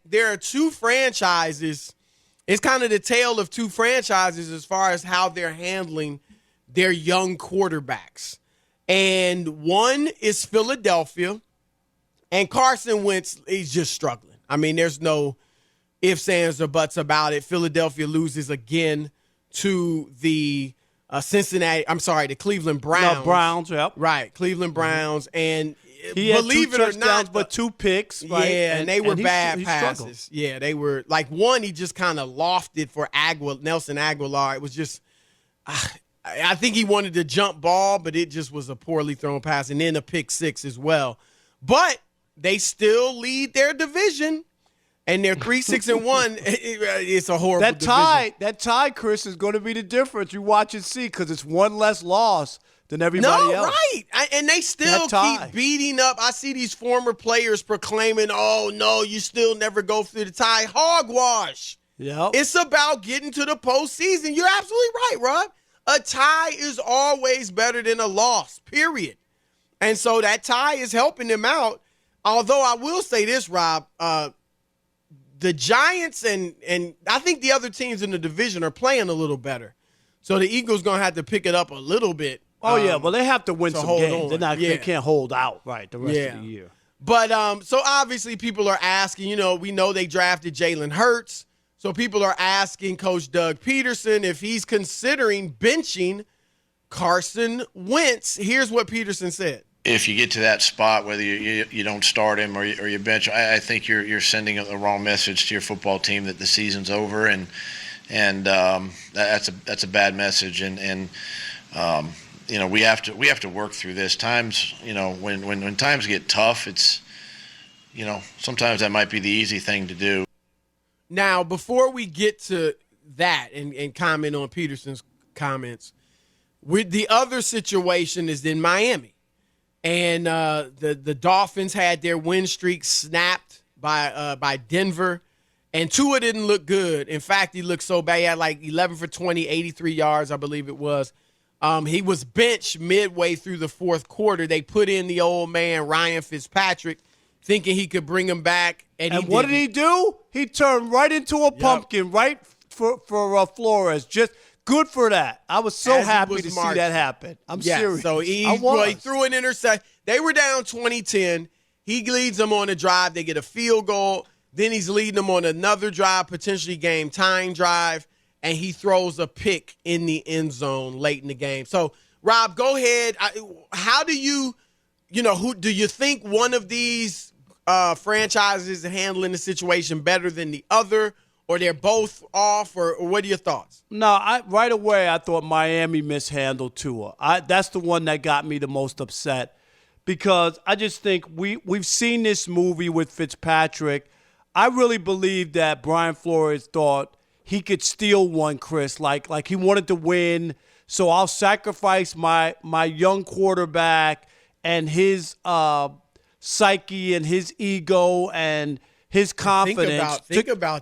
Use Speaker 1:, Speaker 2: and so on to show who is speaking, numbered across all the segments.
Speaker 1: there are two franchises. It's kind of the tale of two franchises as far as how they're handling their young quarterbacks. And one is Philadelphia, and Carson Wentz is just struggling. I mean, there's no ifs, ands, or buts about it. Philadelphia loses again to the the Cleveland Browns.
Speaker 2: No, Browns, yep.
Speaker 1: Right, Cleveland Browns. And
Speaker 2: he had
Speaker 1: believe
Speaker 2: two
Speaker 1: it or
Speaker 2: touchdowns,
Speaker 1: not,
Speaker 2: but 2 picks. Right?
Speaker 1: Yeah, and they were bad
Speaker 2: he
Speaker 1: passes.
Speaker 2: struggled.
Speaker 1: Yeah, they were. Like one, he just kind of lofted for Nelson Aguilar. It was just, I think he wanted to jump ball, but it just was a poorly thrown pass. And then a pick six as well. But they still lead their division. And they're 3-6-1. It's a horrible division.
Speaker 2: That tie, Chris, is going to be the difference. You watch and see because it's one less loss than everybody else.
Speaker 1: Right. And they still keep beating up. I see these former players proclaiming, oh, no, you still never go through the tie. Hogwash.
Speaker 2: Yep.
Speaker 1: It's about getting to the postseason. You're absolutely right, Rob. A tie is always better than a loss, period. And so that tie is helping them out. Although I will say this, Rob, the Giants and I think the other teams in the division are playing a little better. So the Eagles going to have to pick it up a little bit.
Speaker 2: Oh, yeah. Well, they have to win some games. They can't hold out, right, the rest of the year.
Speaker 1: But so obviously people are asking, we know they drafted Jalen Hurts. So people are asking Coach Doug Peterson if he's considering benching Carson Wentz. Here's what Peterson said.
Speaker 3: If you get to that spot, whether you don't start him or you bench, I think you're sending the wrong message to your football team that the season's over, and that's a bad message. And we have to work through this. Times, when times get tough, it's sometimes that might be the easy thing to do.
Speaker 1: Now, before we get to that and comment on Peterson's comments, the other situation is in Miami. And the Dolphins had their win streak snapped by Denver. And Tua didn't look good. In fact, he looked so bad. He had like 11 for 20, 83 yards, I believe it was. He was benched midway through the fourth quarter. They put in the old man, Ryan Fitzpatrick, thinking he could bring him back. And
Speaker 2: what did he do? He turned right into a pumpkin, right for Flores. Just good for that. I was so happy to see that happen. I'm serious.
Speaker 1: So he threw an interception. They were down 20-10. He leads them on a drive. They get a field goal. Then he's leading them on another drive, potentially game-tying drive, and he throws a pick in the end zone late in the game. So, Rob, go ahead. How do you do you think one of these franchises is handling the situation better than the other? Or they're both off, or what are your thoughts?
Speaker 2: No, right away I thought Miami mishandled Tua. That's the one that got me the most upset because I just think we've seen this movie with Fitzpatrick. I really believe that Brian Flores thought he could steal one, Chris, like he wanted to win. So I'll sacrifice my young quarterback and his psyche and his ego and his confidence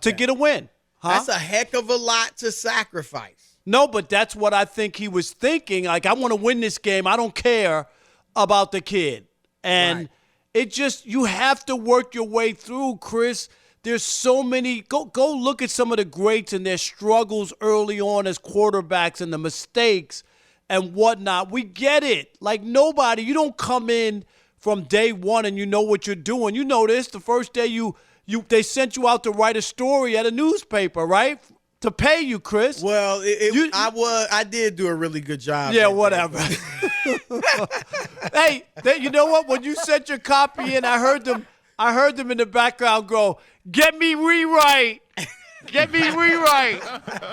Speaker 2: to get a win. Huh?
Speaker 1: That's a heck of a lot to sacrifice.
Speaker 2: No, but that's what I think he was thinking. Like, I want to win this game. I don't care about the kid. And it just, you have to work your way through, Chris. There's so many. Go look at some of the greats and their struggles early on as quarterbacks and the mistakes and whatnot. We get it. Like, nobody, you don't come in from day one and you know what you're doing. You know this. The first day they sent you out to write a story at a newspaper, right? To pay you, Chris.
Speaker 1: Well, I did do a really good job.
Speaker 2: Yeah, whatever. Hey, you know what? When you sent your copy in, I heard them in the background go, "Get me rewrite. Get me rewrite."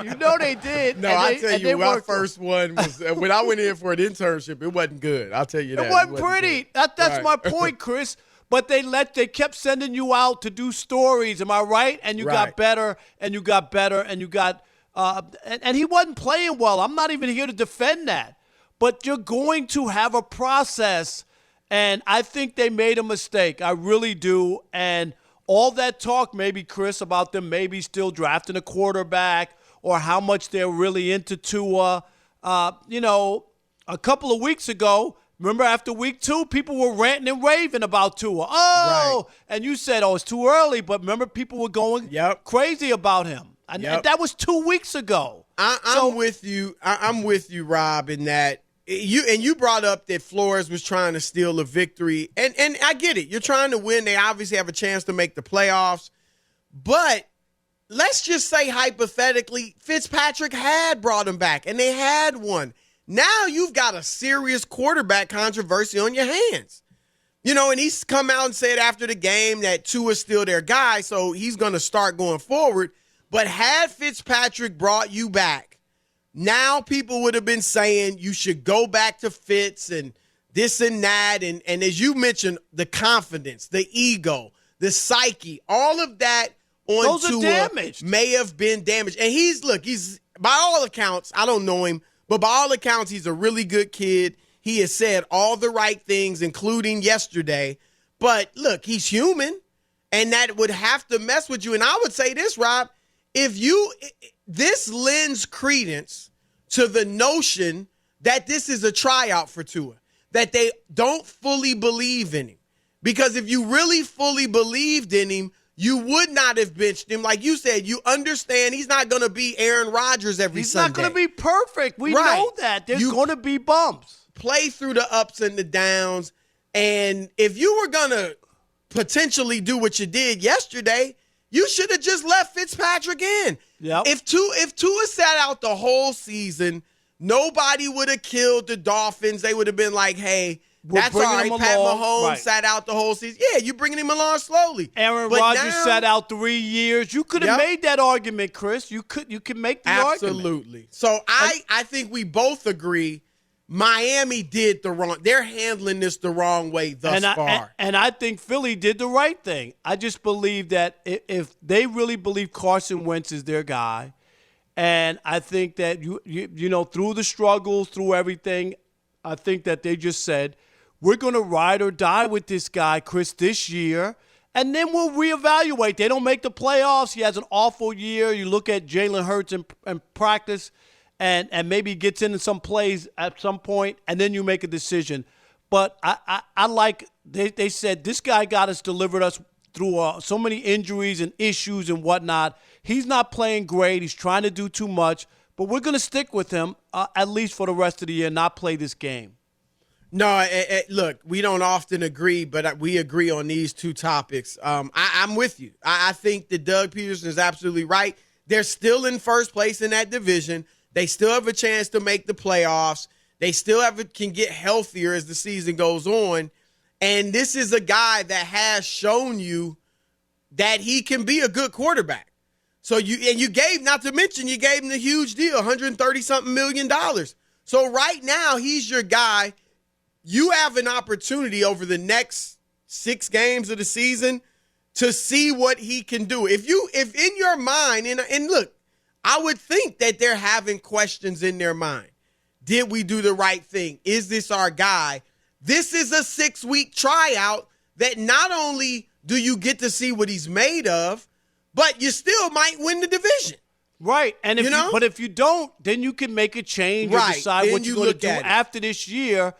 Speaker 2: You know they did.
Speaker 1: No, I tell you, my first one was when I went in for an internship. It wasn't good. I'll tell you that.
Speaker 2: It wasn't pretty. That's my point, Chris. But they kept sending you out to do stories. Am I right? And you got better, and you got better, and you got and he wasn't playing well. I'm not even here to defend that. But you're going to have a process, and I think they made a mistake. I really do. And all that talk, maybe, Chris, about them maybe still drafting a quarterback or how much they're really into Tua. A couple of weeks ago, Remember, after week 2, people were ranting and raving about Tua. Oh, right. And you said, it's too early. But remember, people were going crazy about him. And that was 2 weeks ago.
Speaker 1: I'm with you. I'm with you, Rob, in that you brought up that Flores was trying to steal a victory. And I get it. You're trying to win. They obviously have a chance to make the playoffs. But let's just say hypothetically, Fitzpatrick had brought him back, and they had won. Now you've got a serious quarterback controversy on your hands. And he's come out and said after the game that Tua's still their guy, so he's going to start going forward. But had Fitzpatrick brought you back, now people would have been saying you should go back to Fitz and this and that. And as you mentioned, the confidence, the ego, the psyche, all of that on Tua may have been damaged. And he's by all accounts, I don't know him, but by all accounts, he's a really good kid. He has said all the right things, including yesterday. But look, he's human, and that would have to mess with you. And I would say this, Rob, this lends credence to the notion that this is a tryout for Tua, that they don't fully believe in him. Because if you really fully believed in him, you would not have benched him. Like you said, you understand he's not going to be Aaron Rodgers every Sunday.
Speaker 2: He's not going to be perfect. We know that. There's going to be bumps.
Speaker 1: Play through the ups and the downs. And if you were going to potentially do what you did yesterday, you should have just left Fitzpatrick in.
Speaker 2: Yep.
Speaker 1: If Tua sat out the whole season, nobody would have killed the Dolphins. They would have been like, hey, that's all right. Pat Mahomes sat out the whole season. Yeah, you're bringing him along slowly.
Speaker 2: Aaron Rodgers sat out 3 years. You could have made that argument, Chris. You can make the argument.
Speaker 1: Absolutely. So I think we both agree Miami did the wrong. They're handling this the wrong way thus far.
Speaker 2: And I think Philly did the right thing. I just believe that if they really believe Carson Wentz is their guy, and I think that you know through the struggles, through everything, I think that they just said, we're going to ride or die with this guy, Chris, this year, and then we'll reevaluate. They don't make the playoffs. He has an awful year. You look at Jalen Hurts in practice, and maybe he gets into some plays at some point, and then you make a decision. But I like they said this guy delivered us through so many injuries and issues and whatnot. He's not playing great. He's trying to do too much. But we're going to stick with him at least for the rest of the year, not play this game.
Speaker 1: No, look, we don't often agree, but we agree on these two topics. I'm with you. I think that Doug Peterson is absolutely right. They're still in first place in that division. They still have a chance to make the playoffs. They still can get healthier as the season goes on. And this is a guy that has shown you that he can be a good quarterback. So you gave, not to mention, you gave him the huge deal, $130-something million. So right now, he's your guy. You have an opportunity over the next 6 games of the season to see what he can do. If in your mind, and look, I would think that they're having questions in their mind. Did we do the right thing? Is this our guy? This is a 6-week tryout that not only do you get to see what he's made of, but you still might win the division.
Speaker 2: Right. And but if you don't, then you can make a change or decide then what you're going to do after this year.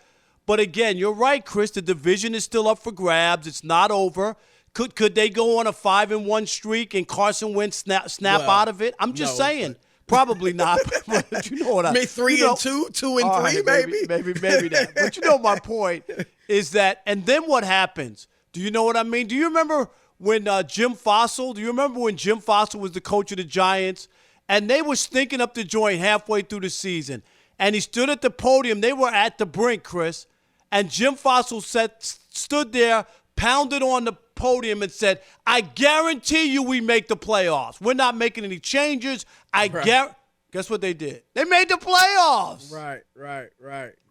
Speaker 2: But again, you're right, Chris. The division is still up for grabs. It's not over. Could they go on a 5-1 streak and Carson Wentz snap out of it? I'm just saying. Probably not. But you know what I mean.
Speaker 1: 3-2, 2-3, maybe.
Speaker 2: Maybe that. But you know my point is that, and then what happens? Do you know what I mean? Do you remember when Jim Fossil was the coach of the Giants, and they were stinking up the joint halfway through the season, and he stood at the podium. They were at the brink, Chris, and Jim Fossil stood there, pounded on the podium and said, I guarantee you we make the playoffs. We're not making any changes. Guess what they did? They made the playoffs.
Speaker 1: Right.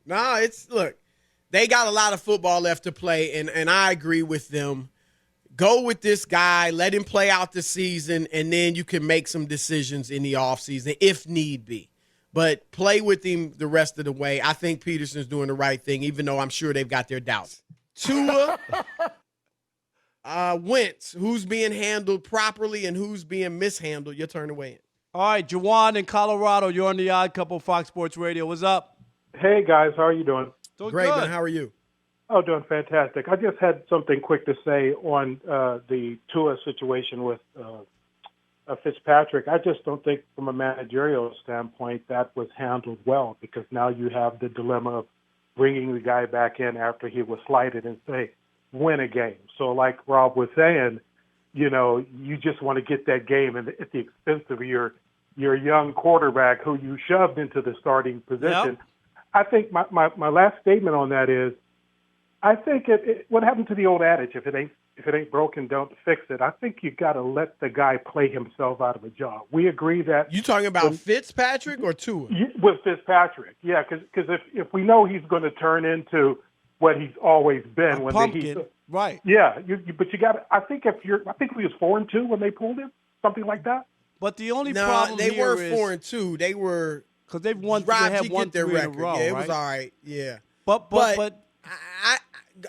Speaker 1: No, look, they got a lot of football left to play, and I agree with them. Go with this guy, let him play out the season, and then you can make some decisions in the offseason if need be. But play with him the rest of the way. I think Peterson's doing the right thing, even though I'm sure they've got their doubts. Tua, Wentz, who's being handled properly and who's being mishandled? Your turn to weigh in.
Speaker 2: All right, Jawan in Colorado, you're on the Odd Couple, Fox Sports Radio. What's up?
Speaker 4: Hey, guys. How are you doing?
Speaker 2: Doing
Speaker 1: Great,
Speaker 2: good.
Speaker 1: man. How are you?
Speaker 4: Oh, doing fantastic. I just had something quick to say on the Tua situation with Fitzpatrick. I just don't think from a managerial standpoint that was handled well, because now you have the dilemma of bringing the guy back in after he was slighted and say, win a game. So like Rob was saying, you just want to get that game at the expense of your young quarterback who you shoved into the starting position.
Speaker 2: Yep.
Speaker 4: I think my last statement on that is, I think what happened to the old adage, if it ain't broken, don't fix it. I think you got to let the guy play himself out of a job. We agree that
Speaker 1: You talking about Fitzpatrick or Tua?
Speaker 4: with Fitzpatrick, yeah, because if we know he's going to turn into what he's always been,
Speaker 2: A pumpkin, right?
Speaker 4: Yeah, but you got. I think he was 4-2 when they pulled him, something like that.
Speaker 2: But the only
Speaker 1: No,
Speaker 2: problem
Speaker 1: they
Speaker 2: here
Speaker 1: were
Speaker 2: is
Speaker 1: 4-2. They were
Speaker 2: because they've won.
Speaker 1: Rob,
Speaker 2: They have
Speaker 1: you
Speaker 2: won
Speaker 1: get their
Speaker 2: 3 in a
Speaker 1: record.
Speaker 2: row,
Speaker 1: Yeah, it
Speaker 2: right?
Speaker 1: was all right. Yeah,
Speaker 2: But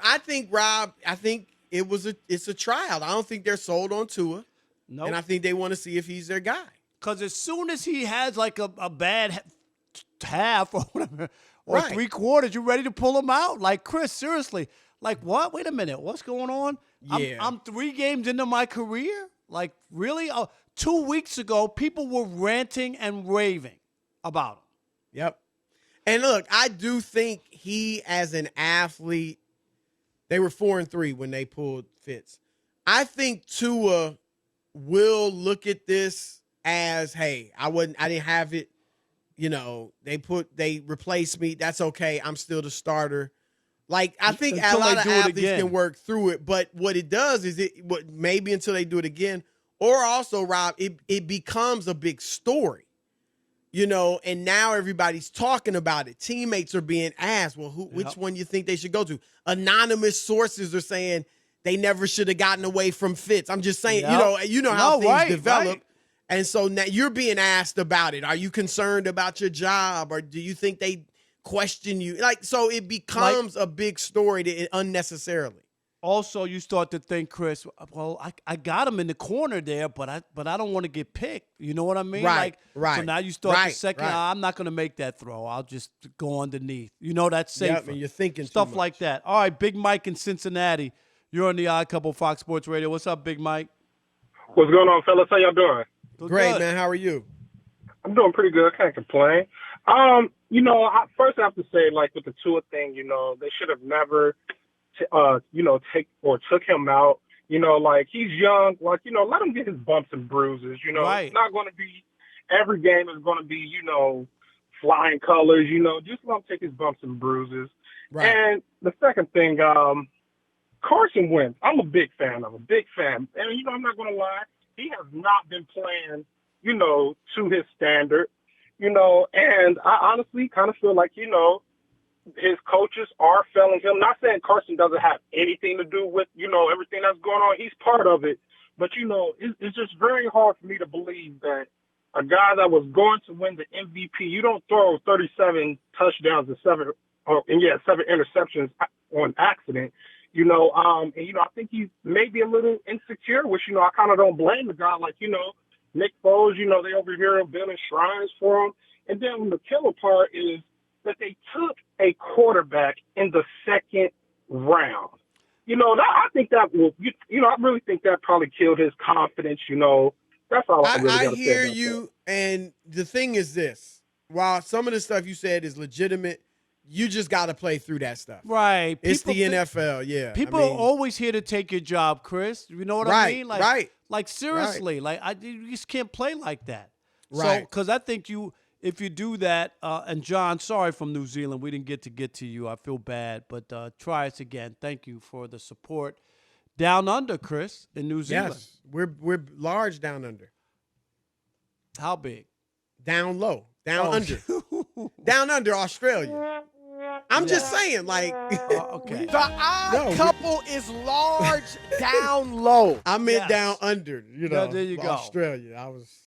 Speaker 1: I think Rob. I think it's a tryout. I don't think they're sold on Tua,
Speaker 2: no,
Speaker 1: and I think they want to see if he's their guy.
Speaker 2: because as soon as he has like a bad half or whatever, or
Speaker 1: Right.
Speaker 2: 3 quarters, you're ready to pull him out. Like, Chris, seriously, like what? Wait a minute, what's going on?
Speaker 1: Yeah.
Speaker 2: I'm 3 games into my career. Like, really? 2 weeks ago, people were ranting and raving about him.
Speaker 1: Yep. And look, I do think he, as an athlete, they were 4-3 when they pulled Fitz. I think Tua will look at this as, hey, I didn't have it. They replaced me. That's okay. I'm still the starter. Like, I think a
Speaker 2: Until
Speaker 1: lot
Speaker 2: they
Speaker 1: of
Speaker 2: do it
Speaker 1: athletes
Speaker 2: again.
Speaker 1: can work through it. But what it does is maybe until they do it again, or also, Rob, it becomes a big story. And now everybody's talking about it. Teammates are being asked, well, which one you think they should go to? Anonymous sources are saying they never should have gotten away from Fitz. I'm just saying,
Speaker 2: Yep.
Speaker 1: you know how
Speaker 2: No,
Speaker 1: things
Speaker 2: right,
Speaker 1: develop.
Speaker 2: right.
Speaker 1: And so now you're being asked about it. Are you concerned about your job, or do you think they question you? Like, so it becomes a big story unnecessarily.
Speaker 2: Also, you start to think, Chris, well, I got him in the corner there, but I don't want to get picked. You know what I mean?
Speaker 1: Right,
Speaker 2: So
Speaker 1: right,
Speaker 2: now you start to
Speaker 1: right,
Speaker 2: second,
Speaker 1: right.
Speaker 2: I'm not going to make that throw. I'll just go underneath. That's safer.
Speaker 1: Yep, and you're thinking too
Speaker 2: Stuff
Speaker 1: much.
Speaker 2: like that. All right, Big Mike in Cincinnati. You're on the Odd Couple Fox Sports Radio. What's up, Big Mike?
Speaker 5: What's going on, fellas? How y'all doing?
Speaker 1: Great,
Speaker 2: Good.
Speaker 1: man. How are you?
Speaker 5: I'm doing pretty good. I can't complain. First I have to say, like, with the Tua thing, they should have never, took him out. Like, he's young. Like, let him get his bumps and bruises.
Speaker 2: Right.
Speaker 5: It's not going to be, every game is going to be, flying colors. Just let him take his bumps and bruises.
Speaker 1: Right.
Speaker 5: And the second thing, Carson Wentz, I'm a big fan of him, big fan. And, I'm not going to lie, he has not been playing, to his standard, and I honestly kind of feel like, his coaches are failing him. Not saying Carson doesn't have anything to do with, everything that's going on. He's part of it. But, it's just very hard for me to believe that a guy that was going to win the MVP, you don't throw 37 touchdowns and 7 interceptions on accident. I think he's maybe a little insecure, which, I kind of don't blame the guy. Like, Nick Foles, they over here building shrines for him. And then the killer part is that they took a quarterback in the second round. I think that will, I really think that probably killed his confidence, That's all I really got to say.
Speaker 1: I hear
Speaker 5: about
Speaker 1: you. And the thing is this, while some of the stuff you said is legitimate, you just got to play through that stuff.
Speaker 2: Right.
Speaker 1: It's the
Speaker 2: People
Speaker 1: NFL, yeah.
Speaker 2: People are always here to take your job, Chris. You know what I
Speaker 1: Right,
Speaker 2: mean?
Speaker 1: right.
Speaker 2: Like, seriously, you just can't play like that.
Speaker 1: Right.
Speaker 2: So, because I think if you do that, and John, sorry from New Zealand, we didn't get to you. I feel bad, but try us again. Thank you for the support. Down under, Chris, in New Zealand.
Speaker 1: Yes, we're large down under.
Speaker 2: How big?
Speaker 1: Down low. Down
Speaker 2: Oh.
Speaker 1: under. Down under Australia. I'm just saying, like,
Speaker 2: Okay.
Speaker 6: The odd
Speaker 1: No, we-
Speaker 6: couple is large down low.
Speaker 1: I meant
Speaker 2: Yes.
Speaker 1: down under,
Speaker 2: Yeah, there you go.
Speaker 1: Australia. I was